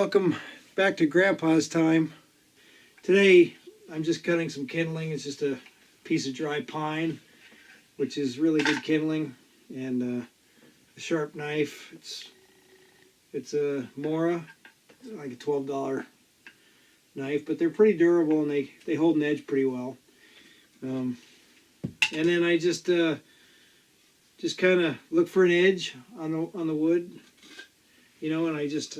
Welcome back to Grandpa's Time. Today I'm just cutting some kindling. It's just a piece of dry pine, which is really good kindling, and a sharp knife. It's a Mora, like a $12 knife, but they're pretty durable and they hold an edge pretty well. And then I just kind of look for an edge on the wood, and I just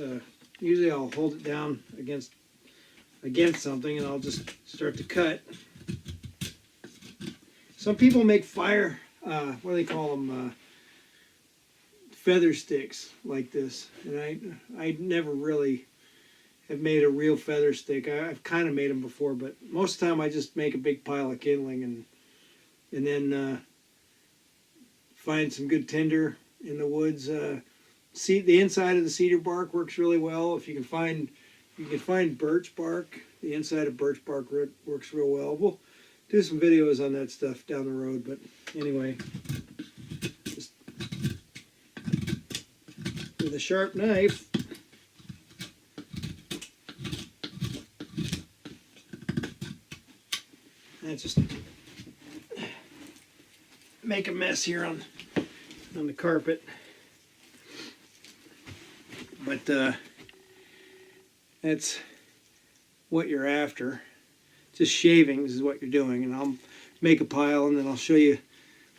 usually I'll hold it down against something and I'll just start to cut. Some people make fire, what do they call them, feather sticks like this, and I never really have made a real feather stick. I've kind of made them before, but most of the time I just make a big pile of kindling and then find some good tinder in the woods. The inside of the cedar bark works really well. If you can find birch bark, the inside of birch bark works real well. We'll do some videos on that stuff down the road, but anyway, just with a sharp knife, and just make a mess here on the carpet. But that's what you're after. Just shavings is what you're doing, and I'll make a pile and then I'll show you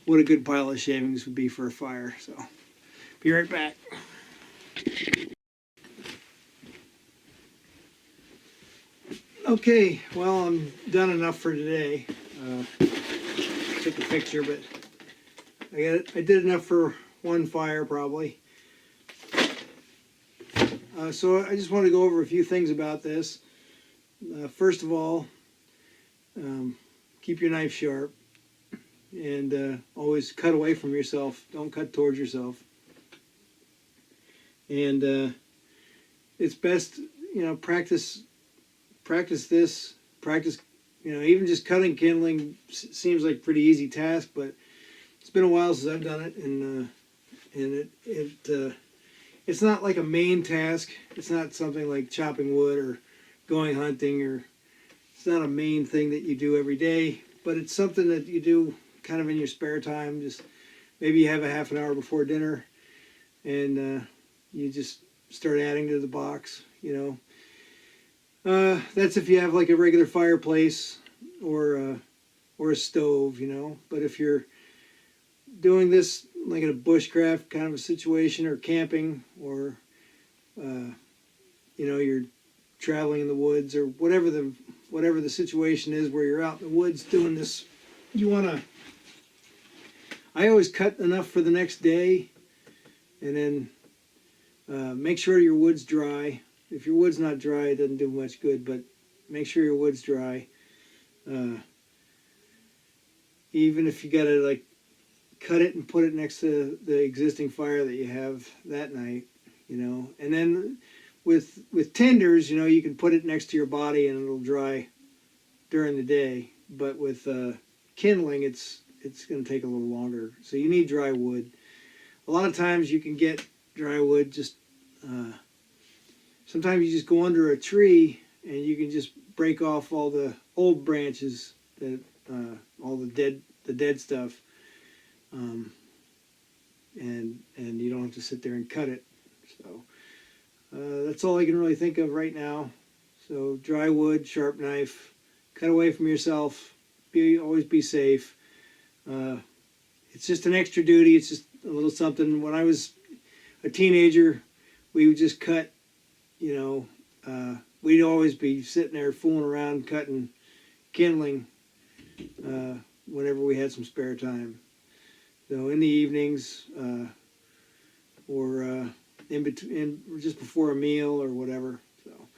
what a good pile of shavings would be for a fire. So be right back. Okay, well, I'm done enough for today. Took a picture, but I did enough for one fire probably. So I just want to go over a few things about this. First of all, keep your knife sharp and always cut away from yourself. Don't cut towards yourself. And it's best, practice this. Practice, even just cutting kindling seems like a pretty easy task, but it's been a while since I've done it, and it's not like a main task. It's not something like chopping wood or going hunting, or it's not a main thing that you do every day, but it's something that you do kind of in your spare time. Just maybe you have a half an hour before dinner and you just start adding to the box, That's if you have like a regular fireplace or a stove, But if you're doing this like in a bushcraft kind of a situation, or camping, or you're traveling in the woods, or whatever the situation is where you're out in the woods doing this, I always cut enough for the next day, and then make sure your wood's dry. If your wood's not dry, it doesn't do much good, but make sure your wood's dry. Even if you gotta cut it and put it next to the existing fire that you have that night, And then with tinders, you can put it next to your body and it'll dry during the day. But with kindling, it's going to take a little longer. So you need dry wood. A lot of times you can get dry wood sometimes you just go under a tree and you can just break off all the old branches, that all the dead stuff. And you don't have to sit there and cut it. So that's all I can really think of right now. So dry wood, sharp knife, cut away from yourself. Always be safe. It's just an extra duty. It's just a little something. When I was a teenager, we would just cut. We'd always be sitting there fooling around cutting kindling whenever we had some spare time. So in the evenings, or in between, just before a meal or whatever. So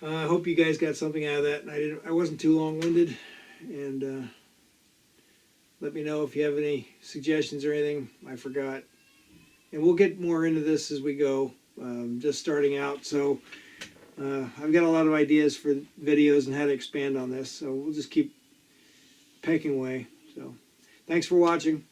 I hope you guys got something out of that. And I wasn't too long-winded. And let me know if you have any suggestions or anything I forgot. And we'll get more into this as we go. Just starting out, so I've got a lot of ideas for videos and how to expand on this. So we'll just keep pecking away. So thanks for watching.